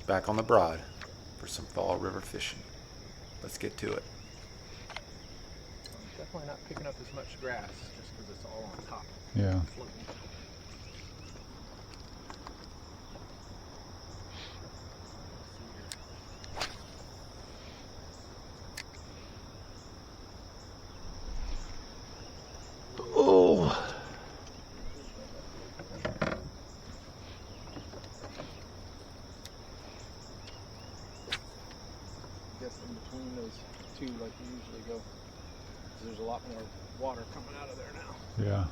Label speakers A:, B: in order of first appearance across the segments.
A: back on the Broad for some fall river fishing. Let's get to it.
B: I'm definitely not picking up as much grass just because it's all on top.
C: Yeah.
B: Floating.
C: Oh.
B: I guess in between those two, like you usually go, 'cause there's a lot more water coming out of there now.
C: Yeah.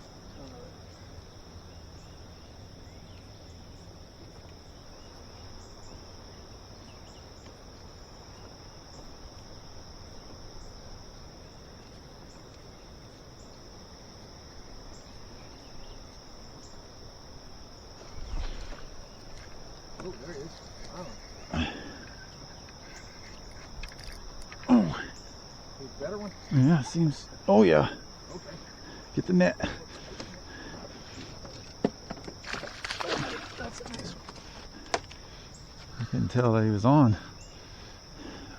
B: Oh, there he is. Wow.
C: Oh.
B: A better one?
C: Yeah, seems. Oh yeah.
B: Okay.
C: Get the net.
B: That's a nice one.
C: I couldn't tell that he was on.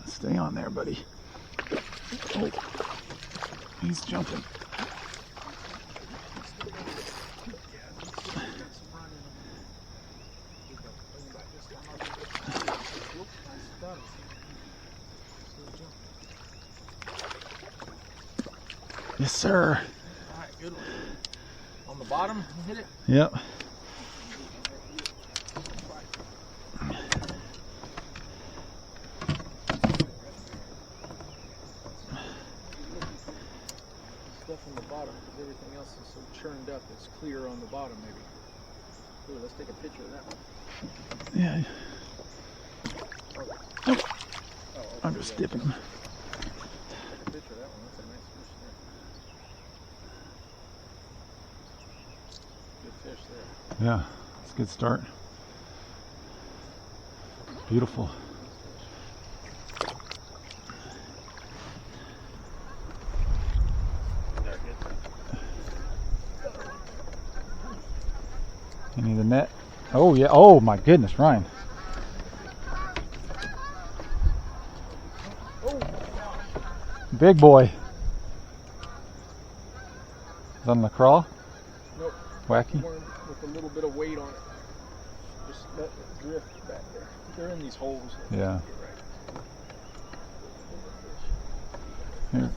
C: Stay on there, buddy. Oh, he's jumping. Yes, sir.
B: All right, good one. On the bottom, you hit it?
C: Yep.
B: Stuff on the bottom because everything else is so churned up. It's clear on the bottom, maybe. Ooh, let's take a picture of that one.
C: Yeah.
B: Oh, okay,
C: I'm just dipping him.
B: take a picture of that one. That's a nice fish there. Good fish there.
C: Yeah, it's a good start. Beautiful. You need the net? Oh yeah. Oh my goodness, Ryan. Big boy. Is that on the crawl?
B: Nope.
C: Wacky?
B: Worm with a little bit of weight on it. Just let it drift back there. They're in these holes.
C: Yeah.
B: Get right.
C: Here.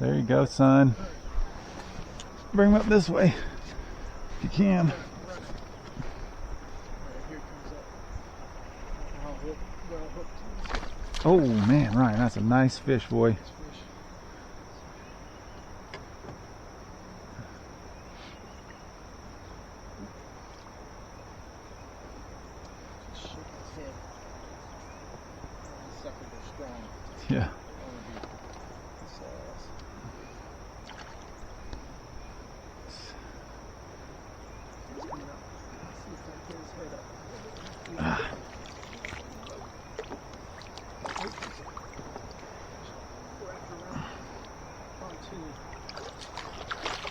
C: There you go, son. Bring him up this way if you can.
B: Alright, here comes up. I'll hook, well hooked.
C: Oh man, Ryan, that's a nice fish, boy.
B: Nice fish. Just shake his head. These suckers are strong.
C: Yeah.
B: They wanna be this ass. He's coming up. Let's see if I can get his head up.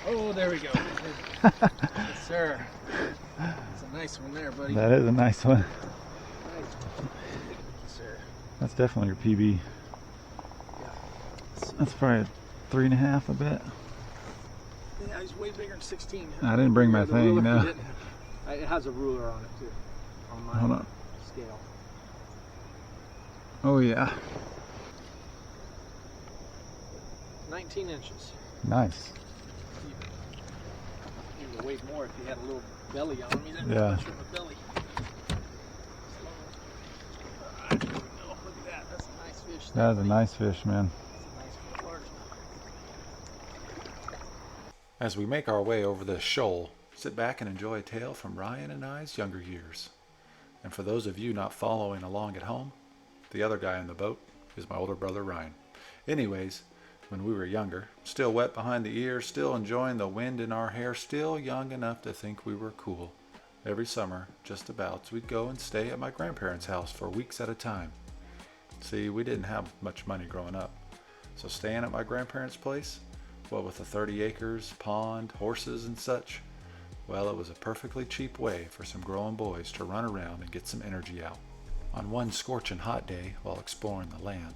B: Oh, there we go. Yes, sir. That's a nice one there, buddy.
C: That is a nice one.
B: Nice one. Yes, sir.
C: That's definitely your PB.
B: Yeah.
C: That's probably a 3.5, I bet.
B: Yeah, he's way bigger than 16.
C: I didn't bring my
B: The
C: thing,
B: ruler,
C: no.
B: he didn't. It has a ruler on it too, on my
C: Hold on.
B: scale.
C: Oh yeah.
B: 19 inches.
C: Nice.
B: He would weigh more if he had a little belly on him. He didn't
C: Yeah.
B: have much of a belly. Alright, there we go. Look at that. That's a nice fish.
C: That is a nice fish, man.
B: That's a nice one, large one.
A: As we make our way over the shoal, sit back and enjoy a tale from Ryan and I's younger years. And for those of you not following along at home, the other guy in the boat is my older brother Ryan. Anyways, when we were younger, still wet behind the ears, still enjoying the wind in our hair, still young enough to think we were cool. Every summer, just about, we'd go and stay at my grandparents' house for weeks at a time. See, we didn't have much money growing up, so staying at my grandparents' place what with the 30 acres, pond, horses, and such, well, it was a perfectly cheap way for some growing boys to run around and get some energy out. On one scorching hot day, while exploring the land,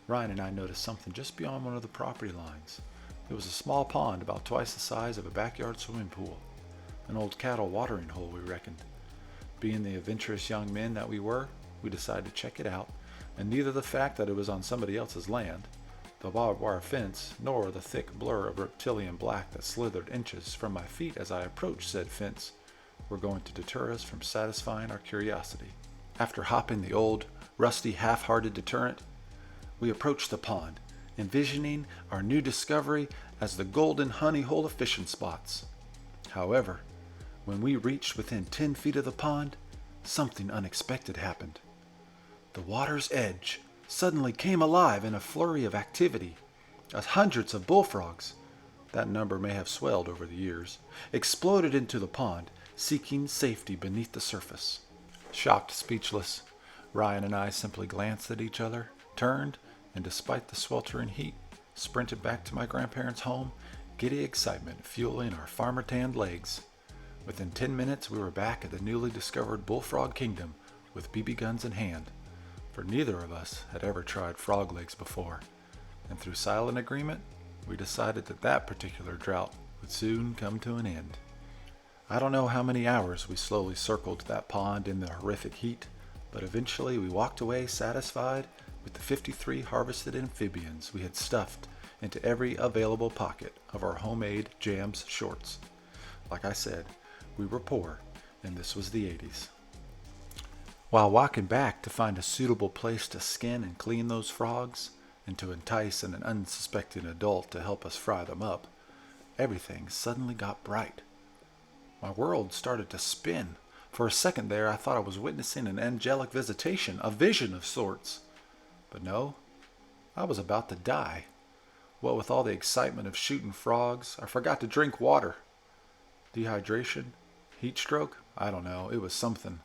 A: Ryan and I noticed something just beyond one of the property lines. It was a small pond about twice the size of a backyard swimming pool. An old cattle watering hole, we reckoned. Being the adventurous young men that we were, we decided to check it out, and neither the fact that it was on somebody else's land, the barbed wire fence, nor the thick blur of reptilian black that slithered inches from my feet as I approached said fence were going to deter us from satisfying our curiosity. After hopping the old, rusty, half-hearted deterrent, we approached the pond, envisioning our new discovery as the golden honey hole of fishing spots. However, when we reached within 10 feet of the pond, something unexpected happened. The water's edge suddenly came alive in a flurry of activity, as hundreds of bullfrogs, that number may have swelled over the years, exploded into the pond, seeking safety beneath the surface. Shocked, speechless, Ryan and I simply glanced at each other, turned, and despite the sweltering heat, sprinted back to my grandparents' home, giddy excitement fueling our farmer-tanned legs. Within 10 minutes, we were back at the newly discovered bullfrog kingdom with BB guns in hand, for neither of us had ever tried frog legs before, and through silent agreement, we decided that that particular drought would soon come to an end. I don't know how many hours we slowly circled that pond in the horrific heat, but eventually we walked away satisfied with the 53 harvested amphibians we had stuffed into every available pocket of our homemade Jams shorts. Like I said, we were poor, and this was the 80s. While walking back to find a suitable place to skin and clean those frogs, and to entice an unsuspecting adult to help us fry them up, everything suddenly got bright. My world started to spin. For a second there, I thought I was witnessing an angelic visitation, a vision of sorts. But no, I was about to die. What with all the excitement of shooting frogs, I forgot to drink water. Dehydration? Heat stroke? I don't know. It was something.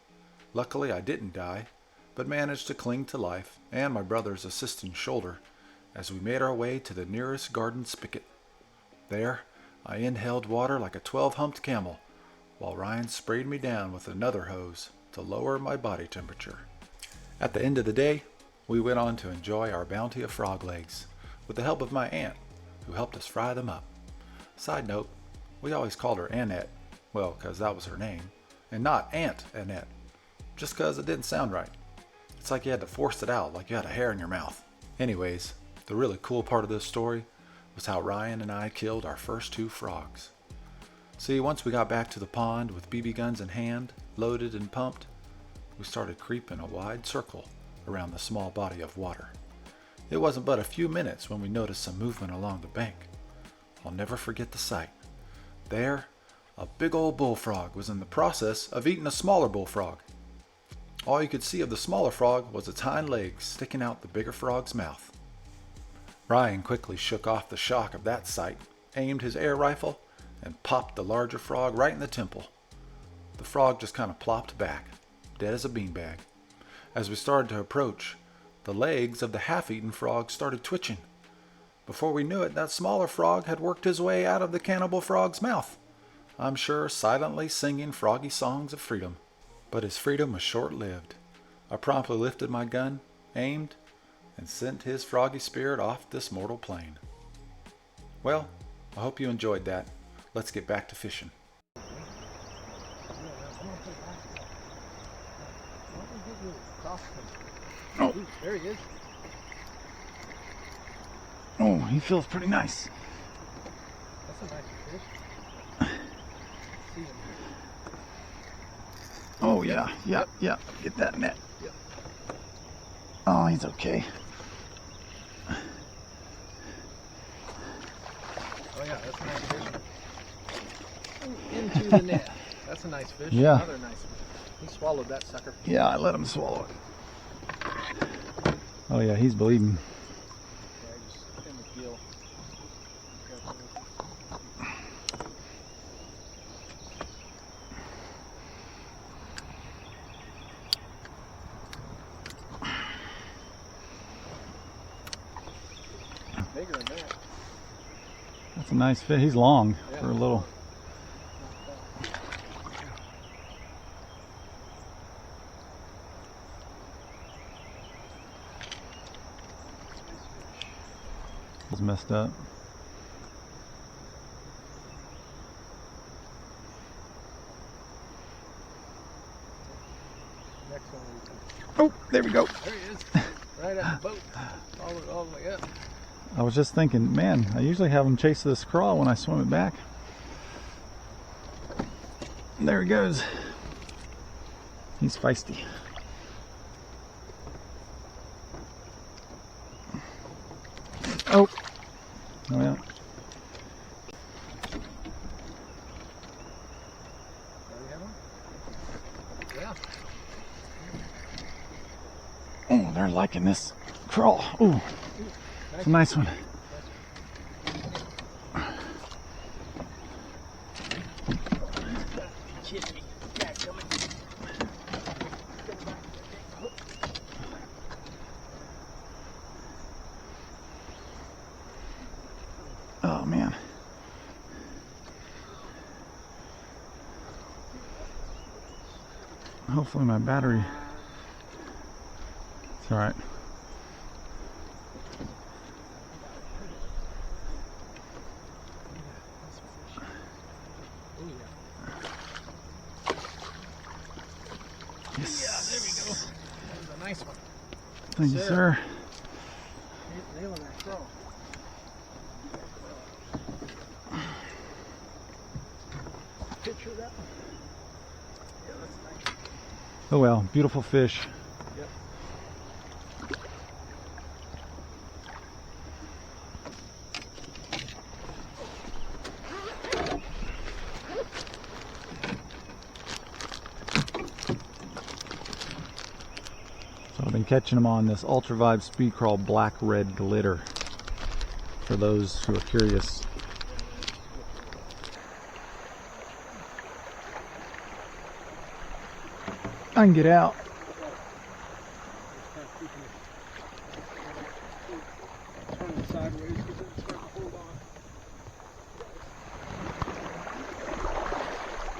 A: Luckily, I didn't die, but managed to cling to life and my brother's assisting shoulder as we made our way to the nearest garden spigot. There, I inhaled water like a 12-humped camel, while Ryan sprayed me down with another hose to lower my body temperature. At the end of the day, we went on to enjoy our bounty of frog legs, with the help of my aunt, who helped us fry them up. Side note, we always called her Annette, well, 'cause that was her name, and not Aunt Annette, just 'cause it didn't sound right. It's like you had to force it out, like you had a hair in your mouth. Anyways, the really cool part of this story was how Ryan and I killed our first 2 frogs. See, once we got back to the pond with BB guns in hand, loaded and pumped, we started creeping a wide circle around the small body of water. It wasn't but a few minutes when we noticed some movement along the bank. I'll never forget the sight. There, a big old bullfrog was in the process of eating a smaller bullfrog. All you could see of the smaller frog was its hind legs sticking out the bigger frog's mouth. Ryan quickly shook off the shock of that sight, aimed his air rifle, and popped the larger frog right in the temple. The frog just kind of plopped back, dead as a beanbag. As we started to approach, the legs of the half-eaten frog started twitching. Before we knew it, that smaller frog had worked his way out of the cannibal frog's mouth, I'm sure silently singing froggy songs of freedom. But his freedom was short-lived. I promptly lifted my gun, aimed, and sent his froggy spirit off this mortal plane. Well, I hope you enjoyed that. Let's get back to fishing.
C: Oh.
B: There he is.
C: Oh, he feels pretty nice.
B: That's a nice fish. See him.
C: Oh, yeah. Get that net.
B: Yep.
C: Oh, he's okay.
B: Oh yeah, that's a nice fish. Into the net. That's a nice fish.
C: Yeah.
B: Another nice fish. He swallowed that sucker.
C: Yeah, I let him swallow it. Oh, yeah, he's bleeding.
B: Yeah, just in the gill. Bigger than that.
C: That's a nice fish. He's long for a little. It's messed up.
B: Next one we can.
C: Oh, there we go.
B: There he is. Right at the boat. All the way up.
C: I was just thinking, man, I usually have him chase this crawl when I swim it back. There he goes. He's feisty. Oh. Well.
B: Yeah.
C: Oh, they're liking this crawl. Ooh, it's a nice one. Oh man. Hopefully my battery. It's all right. Yes.
B: Yeah, there we go. That was a nice one.
C: Thank you, sir.
B: Nailing that throw. Picture that one. Yeah, that's nice.
C: Oh well, beautiful fish.
B: Yep.
C: So I've been catching them on this Ultra Vibe Speed Crawl Black Red Glitter. For those who are curious. I can get out.
B: Turn it sideways because it's going to hold on.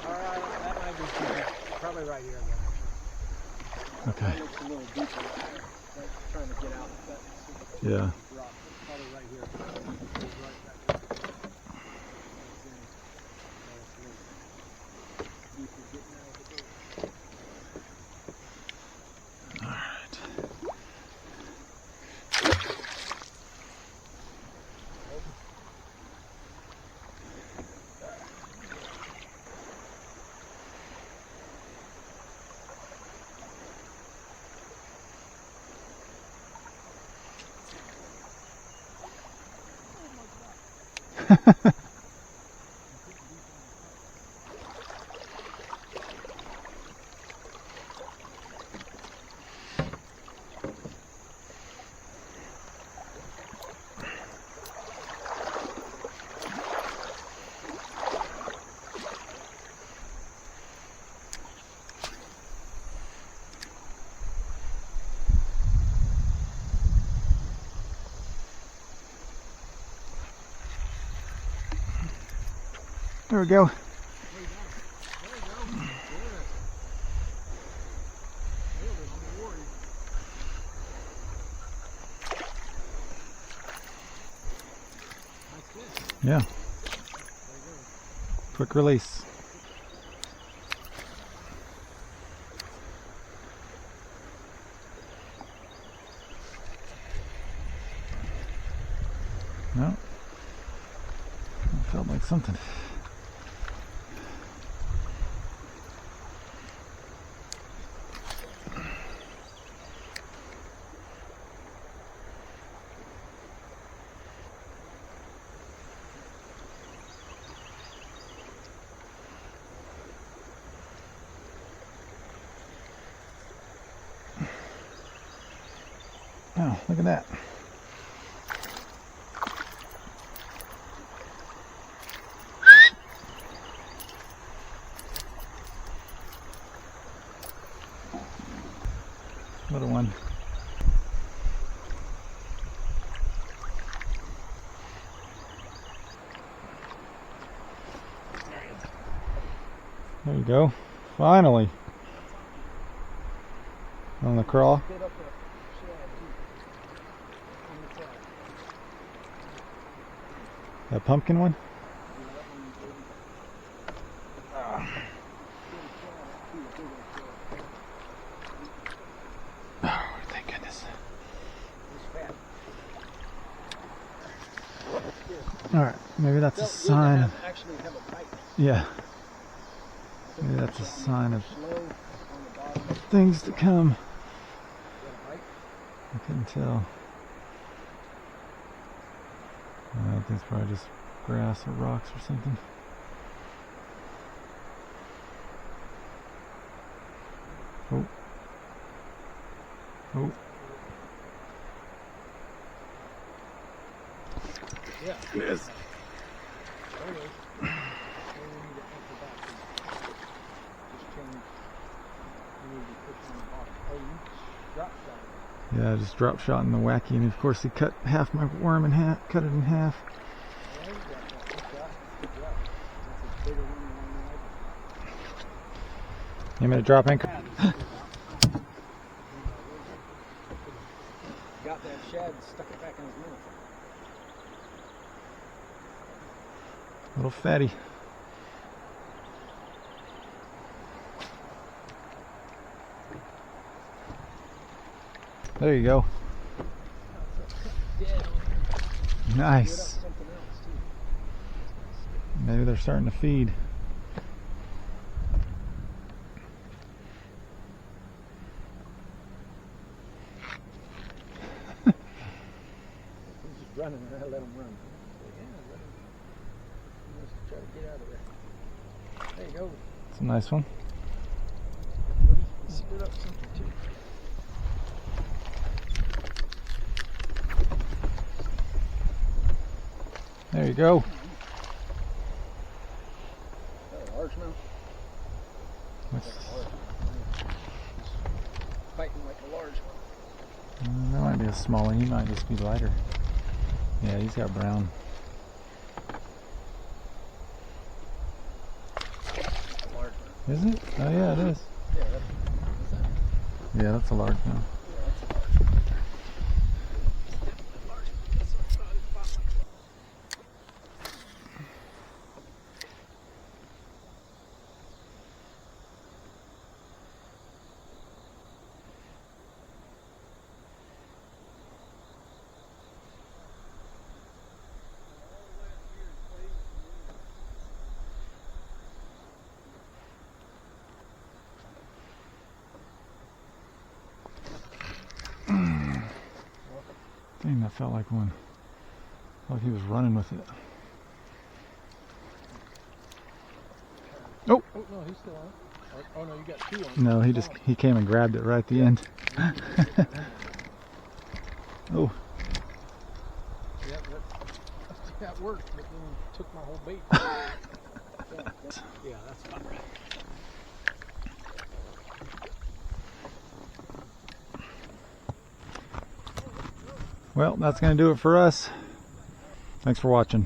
B: Alright, that might be too big. Probably right here though.
C: Okay.
B: It looks a little deeper. Right, trying to get out. But
C: Yeah.
B: rock. Probably right here. Right back there. Deeper getting out of the boat.
C: There we go. Yeah. Quick release. No. Felt like something. Oh, look at that. Little one. There you go. Finally. On the crawl.
B: Bit up a shad too. On the side.
C: That pumpkin one? Oh, thank goodness. Alright, maybe that's a sign of...
B: Actually have a bite.
C: Yeah. Maybe that's a sign of things to come. I couldn't tell. I think it's probably just grass or rocks or something. Oh. Oh.
B: Yeah.
C: It is. Yeah, just drop shot in the wacky, and of course he cut half my worm in half, cut it in half. You want me to drop anchor?
B: Got that shad and stuck it back in his mouth.
C: Little fatty. There you go. Nice. Maybe they're starting to feed.
B: He's just running, and I let him run. He wants to try to get out of there. There you go.
C: It's a nice one.
B: He spit up something too.
C: There you go.
B: Is that a largemouth? Fighting like a largemouth.
C: That might be a small one. He might just be lighter. Yeah, he's got brown.
B: Largemouth.
C: Is it? Oh yeah, it is.
B: Yeah,
C: Yeah, that's a large one. Dang, that felt like one. Like he was running with it. Oh!
B: Oh, no, he's still on. Oh, no, you got two on.
C: No, he came and grabbed it right at the end. Oh.
B: Yeah, that worked, but then took my whole bait. Yeah, that's about right.
C: Well, that's going to do it for us. Thanks for watching.